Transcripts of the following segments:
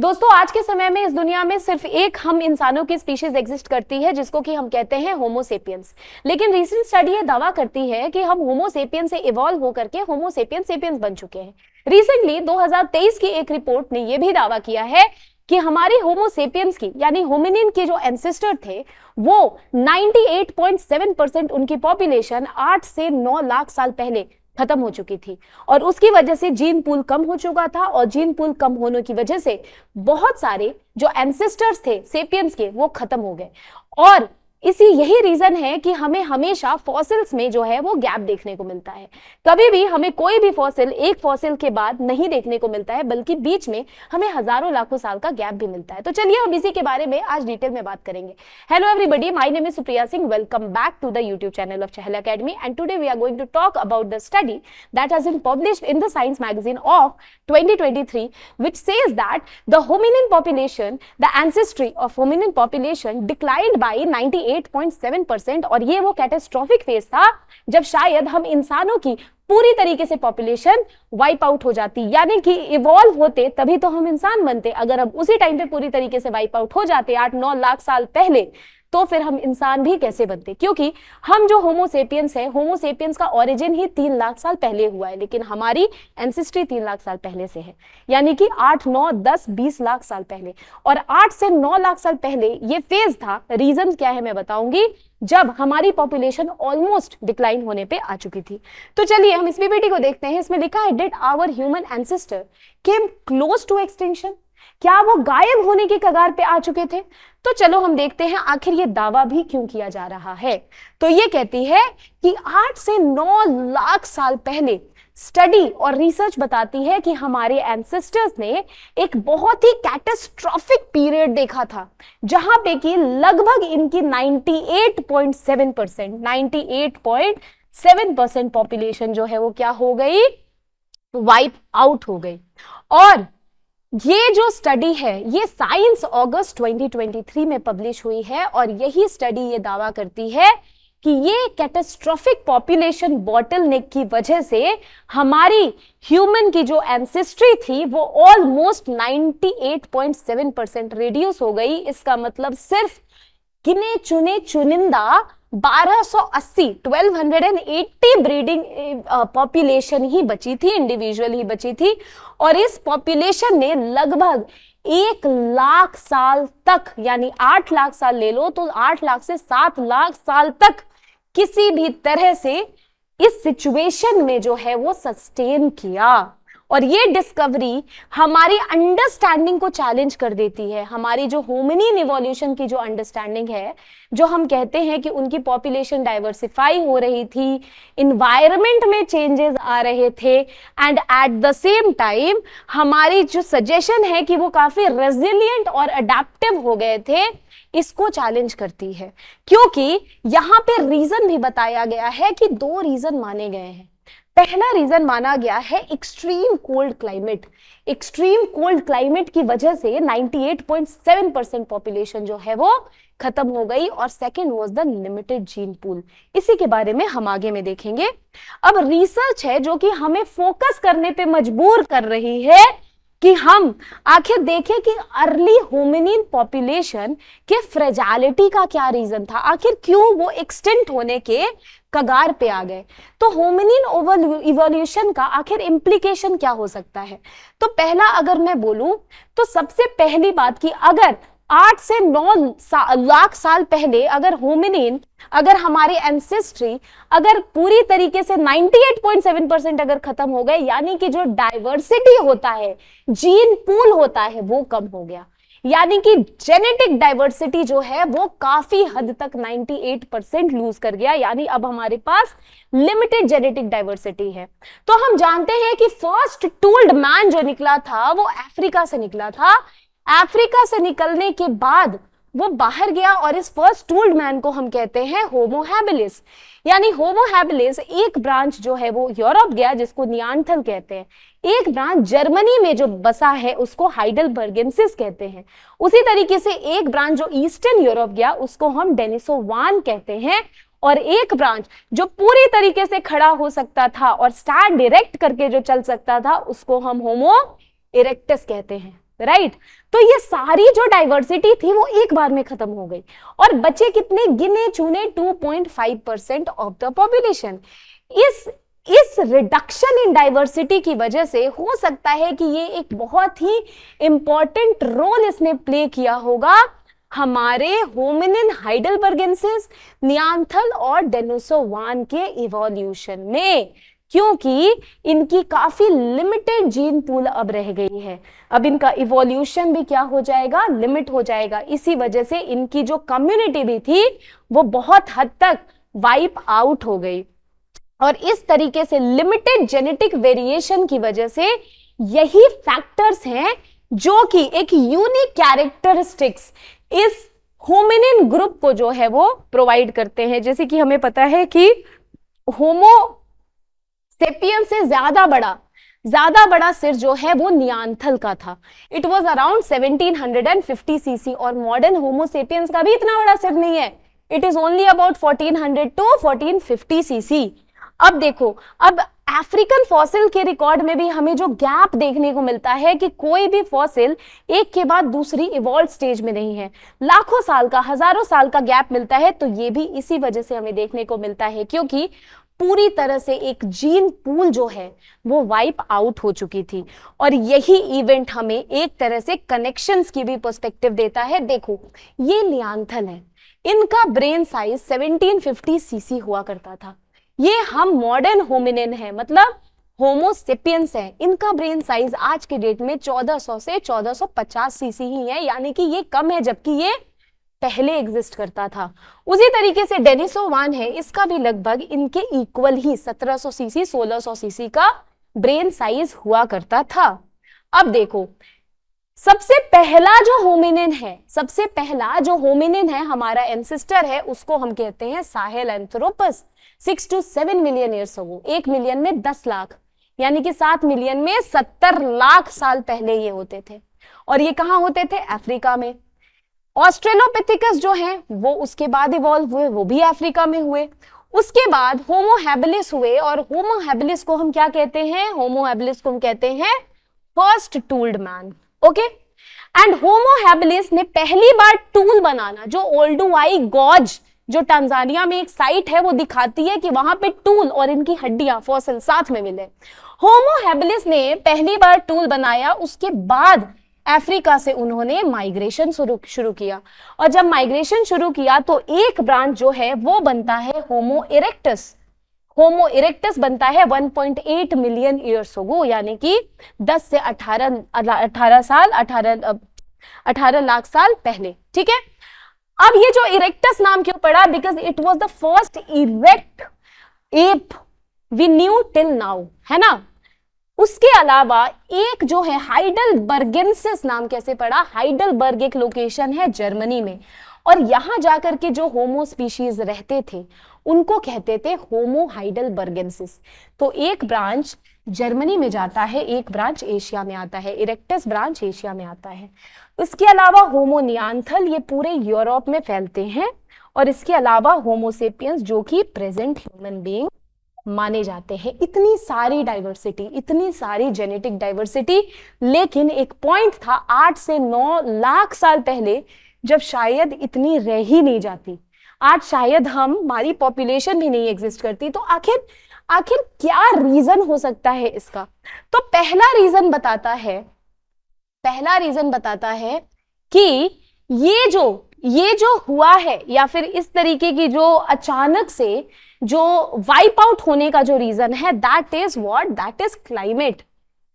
दोस्तों, आज के समय में इस दुनिया में सिर्फ एक हम इंसानों की स्पीशीज एग्जिस्ट करती है, जिसको कि हम कहते हैं होमो सेपियंस। लेकिन रीसेंट स्टडी ये दावा करती है कि हम होमो सेपियंस से इवॉल्व होकर के होमो सेपियंस सेपियंस बन चुके हैं। रिसेंटली 2023 की एक रिपोर्ट ने यह भी दावा किया है कि हमारी होमो सेपियंस की यानी होमिनिन के जो एंसेस्टर थे वो 98.7% उनकी पॉपुलेशन 8 से 9 लाख साल पहले खत्म हो चुकी थी। और उसकी वजह से जीन पूल कम हो चुका था और जीन पूल कम होने की वजह से बहुत सारे जो एंसेस्टर्स थे सेपियंस के वो खत्म हो गए। और यही रीजन है कि हमें हमेशा फॉसिल्स में जो है वो गैप देखने को मिलता है। कभी भी हमें कोई भी फॉसिल एक फॉसिल के बाद नहीं देखने को मिलता है, बल्कि बीच में हमें हजारों लाखों साल का गैप भी मिलता है। तो चलिए हम इसी के बारे में आज डिटेल में बात करेंगे। Hello everybody, my name is Supriya Singh. Welcome back to the YouTube channel of Chahal academy and today we are going to talk about the study that has been published in the science magazine of 2023 which says that the hominin population, the ancestry of hominin population declined by 98.7%। और ये वो catastrophic phase था जब शायद हम इंसानों की पूरी तरीके से पॉपुलेशन वाइप आउट हो जाती, यानी कि इवॉल्व होते तभी तो हम इंसान बनते। अगर हम उसी टाइम पे पूरी तरीके से वाइप आउट हो जाते 8-9 लाख साल पहले, तो फिर हम इंसान भी कैसे बनते? क्योंकि हम जो होमो सेपियंस है, होमो सेपियंस का ओरिजिन ही 3 लाख साल पहले हुआ है, लेकिन हमारी एंसेस्ट्री 3 लाख साल पहले से है, यानी कि 8, 9, 10, 20 लाख साल पहले। और 8 से 9 लाख साल पहले ये फेज था। रीजन क्या है मैं बताऊंगी, जब हमारी पॉपुलेशन ऑलमोस्ट डिक्लाइन होने पे आ चुकी थी। तो चलिए हम इस पीपीटी को देखते हैं। इसमें लिखा है, did our human ancestor came close to extinction? क्या वो गायब होने की कगार पे आ चुके थे? तो चलो हम देखते हैं आखिर ये दावा भी क्यों किया जा रहा है। तो ये कहती है कि 8 से 9 लाख साल पहले स्टडी और रिसर्च बताती है कि हमारे एंसेस्टर्स ने एक बहुत ही कैटास्ट्रॉफिक पीरियड देखा था, जहां पे कि लगभग इनकी 98.7% पॉपुलेशन जो है वो क्या हो गई, वाइप आउट हो गई। और ये जो स्टडी है ये साइंस अगस्त 2023 में पब्लिश हुई है और यही स्टडी ये दावा करती है कि ये कैटास्ट्रोफिक पॉपुलेशन बॉटलनेक की वजह से हमारी ह्यूमन की जो एंसेस्ट्री थी वो ऑलमोस्ट 98.7% रिड्यूस हो गई। इसका मतलब सिर्फ गिने चुने चुनिंदा 1280 ब्रीडिंग पॉपुलेशन ही बची थी, इंडिविजुअल ही बची थी। और इस पॉपुलेशन ने लगभग 1 लाख साल तक, यानी 8 लाख साल ले लो तो 8 लाख से 7 लाख साल तक किसी भी तरह से इस सिचुएशन में जो है वो सस्टेन किया। और ये डिस्कवरी हमारी अंडरस्टैंडिंग को चैलेंज कर देती है। हमारी जो होमिनिन इवोल्यूशन की जो अंडरस्टैंडिंग है, जो हम कहते हैं कि उनकी पॉपुलेशन डाइवर्सिफाई हो रही थी, इन्वायरमेंट में चेंजेस आ रहे थे, and at the same time हमारी जो सजेशन है कि वो काफी रेजिलिएंट और अडेप्टिव हो गए थे, इसको चैलेंज करती है। क्योंकि यहाँ पे रीजन भी बताया गया है कि 2 रीजन माने गए हैं। पहला रीजन माना गया है extreme cold climate. Extreme cold climate की वजह से 98.7% पॉपुलेशन जो है वो खत्म हो गई। और second was the limited gene pool. इसी के बारे में हम आगे में देखेंगे। अब रिसर्च है जो कि हमें फोकस करने पे मजबूर कर रही है कि हम आखिर देखें कि अर्ली होमिनिन पॉपुलेशन के फ्रेजालिटी का क्या रीजन था, आखिर क्यों वो एक्सटिंक्ट होने के कगार पे आ गए। तो होमिनिन इवोल्यूशन का आखिर इम्प्लीकेशन क्या हो सकता है? तो पहला अगर मैं बोलूं तो सबसे पहली बात कि अगर 8 से 9 लाख साल पहले अगर हमारे एंसेस्ट्री अगर पूरी तरीके से 98.7% अगर खत्म हो गए, यानी कि जो डाइवर्सिटी होता है, जीन पूल होता है, वो कम हो गया, यानी कि जेनेटिक डाइवर्सिटी जो है वो काफी हद तक 98% लूज कर गया, यानी अब हमारे पास लिमिटेड जेनेटिक डाइवर्सिटी है। तो हम जानते हैं कि फर्स्ट टूल्ड मैन जो निकला था वो अफ्रीका से निकला था। अफ्रीका से निकलने के बाद वो बाहर गया और इस फर्स्ट टूल्ड मैन को हम कहते हैं होमो हैबिलिस। यानी होमो हैबिलिस एक ब्रांच जो है वो यूरोप गया, जिसको नियांथल कहते हैं। एक ब्रांच जर्मनी में जो बसा है उसको हाइडलबर्गेंसिस कहते हैं। उसी तरीके से एक ब्रांच जो ईस्टर्न यूरोप गया उसको हम डेनिसोवान कहते हैं। और एक ब्रांच जो पूरी तरीके से खड़ा हो सकता था और स्टैंड डायरेक्ट करके जो चल सकता था उसको हम होमो इरेक्टस कहते हैं। राइट। तो ये सारी जो डाइवर्सिटी थी वो एक बार में खत्म हो गई और बचे कितने गिने चुने 2.5% ऑफ द पॉपुलेशन। इस रिडक्शन इन डाइवर्सिटी की वजह से हो सकता है कि ये एक बहुत ही इंपॉर्टेंट रोल इसने प्ले किया होगा हमारे होमिनिन हाइडेलबर्गेंसिस, नियांथल और डेनिसोवान के इवोल्यूशन में, क्योंकि इनकी काफी लिमिटेड जीन पूल अब रह गई है। अब इनका इवोल्यूशन भी क्या हो जाएगा, लिमिट हो जाएगा। इसी वजह से इनकी जो कम्युनिटी भी थी वो बहुत हद तक वाइप आउट हो गई। और इस तरीके से लिमिटेड जेनेटिक वेरिएशन की वजह से यही फैक्टर्स हैं जो कि एक यूनिक कैरेक्टरिस्टिक्स इस होमिनिन ग्रुप को जो है वो प्रोवाइड करते हैं। जैसे कि हमें पता है कि होमो सेपियन से ज्यादा बड़ा सिर जो है वो नियांथल का था। इट वाज अराउंड 1750 सीसी और मॉडर्न होमो सेपियंस का भी इतना बड़ा सिर नहीं है। It is only about 1400 to 1450 cc. अब देखो, अब अफ्रीकन फॉसिल के रिकॉर्ड में भी हमें जो गैप देखने को मिलता है कि कोई भी फॉसिल एक के बाद दूसरी इवॉल्व स्टेज में नहीं है, लाखों साल का, हजारों साल का गैप मिलता है। तो ये भी इसी वजह से हमें देखने को मिलता है क्योंकि पूरी तरह से एक जीन पूल जो है वो वाइप आउट हो चुकी थी। और यही इवेंट हमें एक तरह से कनेक्शंस की भी पर्सपेक्टिव देता है। देखो, ये नियांथल है, इनका ब्रेन साइज 1750 सीसी हुआ करता था। ये हम मॉडर्न होमिनिन है, मतलब होमो सेपियंस है, इनका ब्रेन साइज आज के डेट में 1400 से 1450 सीसी ही है, यानी कि ये कम है, जबकि ये पहले एग्जिस्ट करता था। उसी तरीके से डेनिसोवान है, इसका भी लगभग इनके इक्वल ही 1700 सीसी 1600 सीसी का ब्रेन साइज हुआ करता था। अब देखो, सबसे पहला जो होमिनिन है हमारा एंसेस्टर है, उसको हम कहते हैं साहेलैंथ्रोपस। 6 to 7 million years ago, 1 million में 10 लाख, यानी कि 7 मिलियन में 70 लाख साल पहले ये होते थे। और ये कहां होते थे? अफ्रीका में। ऑस्ट्रेलोपिथिकस जो है वो उसके बाद इवॉल्व हुए, वो भी अफ्रीका में हुए। उसके बाद होमो हैबिलिस हुए, और होमो हैबिलिस को हम क्या कहते हैं? होमो हैबिलिस को हम कहते हैं first tooled man. Okay, and Homo habilis ने पहली बार टूल बनाना, जो ओल्डुवाई गॉज जो टांजानिया में एक साइट है वो दिखाती है कि वहां पे टूल और इनकी हड्डियां फॉसिल साथ में मिले। होमो हैबिलिस ने पहली बार टूल बनाया, उसके बाद अफ्रीका से उन्होंने माइग्रेशन शुरू किया। और जब माइग्रेशन शुरू किया तो एक ब्रांच जो है वो बनता है होमो इरेक्टस। होमो इरेक्टस बनता है 1.8 मिलियन ईयर्स अगो, यानी कि 10 से 18 लाख साल पहले। ठीक है, अब ये जो इरेक्टस नाम क्यों पड़ा? Because it was the first erect ape we knew till now, है ना। उसके अलावा एक जो है हाइडेलबर्गेंसिस नाम कैसे पड़ा? हाइडेलबर्ग एक लोकेशन है जर्मनी में, और यहां जाकर के जो होमो स्पीशीज रहते थे उनको कहते थे होमो हाइडेलबर्गेंसिस। तो एक ब्रांच जर्मनी में जाता है, एक ब्रांच एशिया में आता है, इरेक्टस ब्रांच एशिया में आता है। इसके अलावा होमो नियांथल ये पूरे यूरोप में फैलते हैं, और इसके अलावा होमो सेपियंस जो कि प्रेजेंट ह्यूमन बीइंग माने जाते हैं। इतनी सारी डाइवर्सिटी, इतनी सारी जेनेटिक डाइवर्सिटी, लेकिन एक पॉइंट था 8 से 9 लाख साल पहले जब शायद इतनी रह ही नहीं जाती। आज शायद हमारी पॉपुलेशन भी नहीं एग्जिस्ट करती। तो आखिर क्या रीजन हो सकता है इसका? तो पहला रीजन बताता है कि ये जो हुआ है, या फिर इस तरीके की जो अचानक से जो वाइप आउट होने का जो रीजन है, दैट इज क्लाइमेट।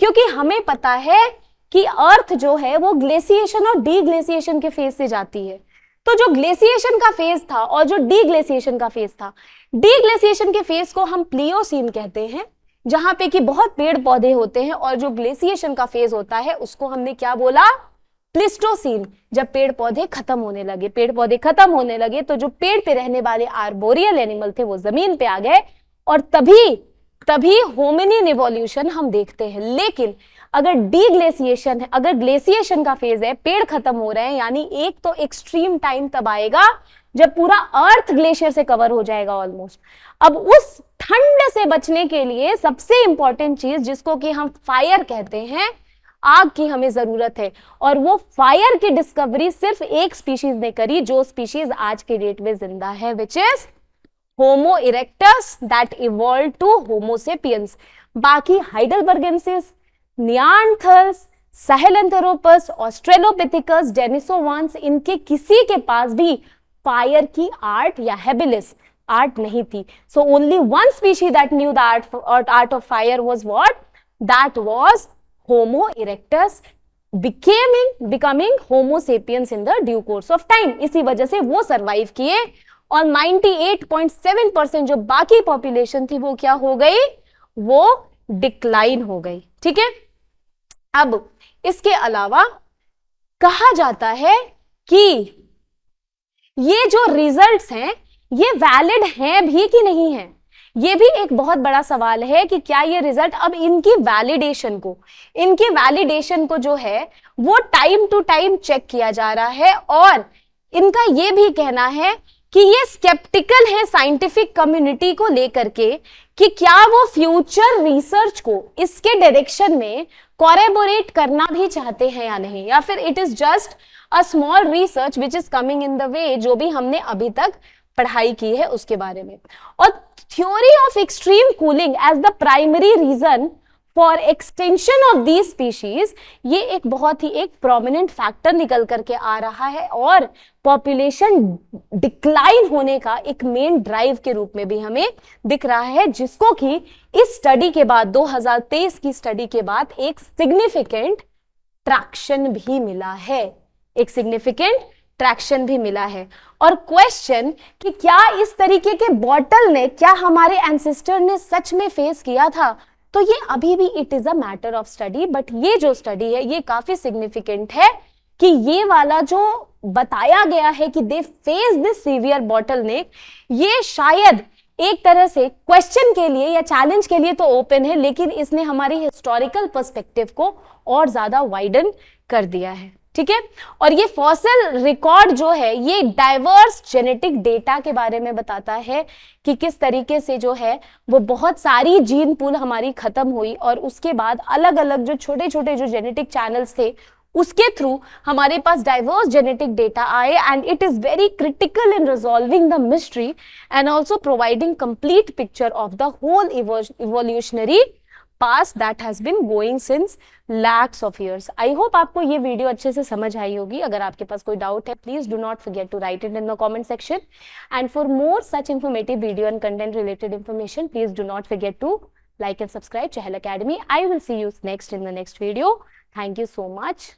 क्योंकि हमें पता है कि अर्थ जो है वो ग्लेसिएशन और डीग्लेसिएशन के फेज से जाती है। तो जो ग्लेसिएशन का फेज था और जो डीग्लेसिएशन का फेज था, डीग्लेसिएशन के फेज को हम प्लियोसीन कहते हैं, जहां पे कि बहुत पेड़ पौधे होते हैं, और जो ग्लेसिएशन का फेज होता है उसको हमने क्या बोला? प्लिस्टोसीन। जब पेड़ पौधे खत्म होने लगे तो जो पेड़ पे रहने वाले आर्बोरियल एनिमल थे वो जमीन पे आ गए, और तभी होमिनिन इवोल्यूशन हम देखते हैं। लेकिन अगर डीग्लेसिएशन है, अगर ग्लेसिएशन का फेज है, पेड़ खत्म हो रहे हैं, यानी एक तो एक्सट्रीम टाइम तब आएगा जब पूरा अर्थ ग्लेशियर से कवर हो जाएगा ऑलमोस्ट। अब उस ठंड से बचने के लिए सबसे इंपॉर्टेंट चीज जिसको कि हम फायर कहते हैं, आग की हमें जरूरत है, और वो फायर की डिस्कवरी सिर्फ एक स्पीशीज ने करी, जो स्पीशीज आज के डेट में जिंदा है, which is homo erectus that evolve to homo sapiens. बाकी हाइडेलबर्गेंसिस, नियांथर्स, सहेलेंथेरोपस, ऑस्ट्रेलोपिथिकस, डेनिसोवांस, इनके किसी के पास भी फायर की आर्ट या हेबिलिस आर्ट नहीं थी. So only one species that knew the art of fire was what? That was Homo erectus, becoming Homo sapiens in the due course of time. इसी वजह से वो सर्वाइव किए, और 98.7% जो बाकी पॉपुलेशन थी वो क्या हो गई, वो डिक्लाइन हो गई. ठीक है. अब इसके अलावा कहा जाता है कि ये जो रिजल्ट्स हैं ये वैलिड हैं भी कि नहीं है. ये भी एक बहुत बड़ा सवाल है कि क्या ये रिजल्ट, अब इनकी वैलिडेशन को जो है वो टाइम टू टाइम चेक किया जा रहा है, और इनका ये भी कहना है कि ये स्केप्टिकल है साइंटिफिक कम्युनिटी को लेकर के कि क्या वो फ्यूचर रिसर्च को इसके डायरेक्शन में कोरेबोरेट करना भी चाहते हैं या नहीं, या फिर it is just a small research which is coming in the way, जो भी हमने अभी तक पढ़ाई की है उसके बारे में. और theory of extreme cooling as the primary reason for extension of these species, ये एक बहुत ही एक प्रोमिनेंट फैक्टर निकल करके आ रहा है, और पॉपुलेशन डिक्लाइन होने का एक मेन ड्राइव के रूप में भी हमें दिख रहा है, जिसको कि इस स्टडी के बाद 2023 की स्टडी के बाद एक सिग्निफिकेंट ट्रैक्शन भी मिला है. और क्वेश्चन कि क्या इस तरीके के बॉटल ने क्या हमारे एंसेस्टर ने सच में फेस किया था, तो ये अभी भी it is a matter of study. But ये जो स्टडी है ये काफी सिग्निफिकेंट है कि ये वाला जो बताया गया है कि they face this severe bottle नेक, ये शायद एक तरह से क्वेश्चन के लिए या चैलेंज के लिए तो ओपन है, लेकिन इसने हमारी हिस्टोरिकल पर्सपेक्टिव को और ज्यादा वाइडन कर दिया है. ठीक है. और ये फॉसिल रिकॉर्ड जो है ये डाइवर्स जेनेटिक डेटा के बारे में बताता है कि किस तरीके से जो है वो बहुत सारी जीन पूल हमारी खत्म हुई, और उसके बाद अलग अलग जो छोटे छोटे जो जेनेटिक चैनल्स थे उसके थ्रू हमारे पास डाइवर्स जेनेटिक डेटा आए, and it is very critical in resolving the mystery and also providing complete picture of the whole evolutionary past that has been going since lakhs of years. I hope आपको ये video अच्छे से समझ आई होगी. अगर आपके पास कोई डाउट है, please do not forget to write it in the comment section. And for more such informative video and content related information, please do not forget to like and subscribe Chahal Academy. I will see you next in the next video. Thank you so much.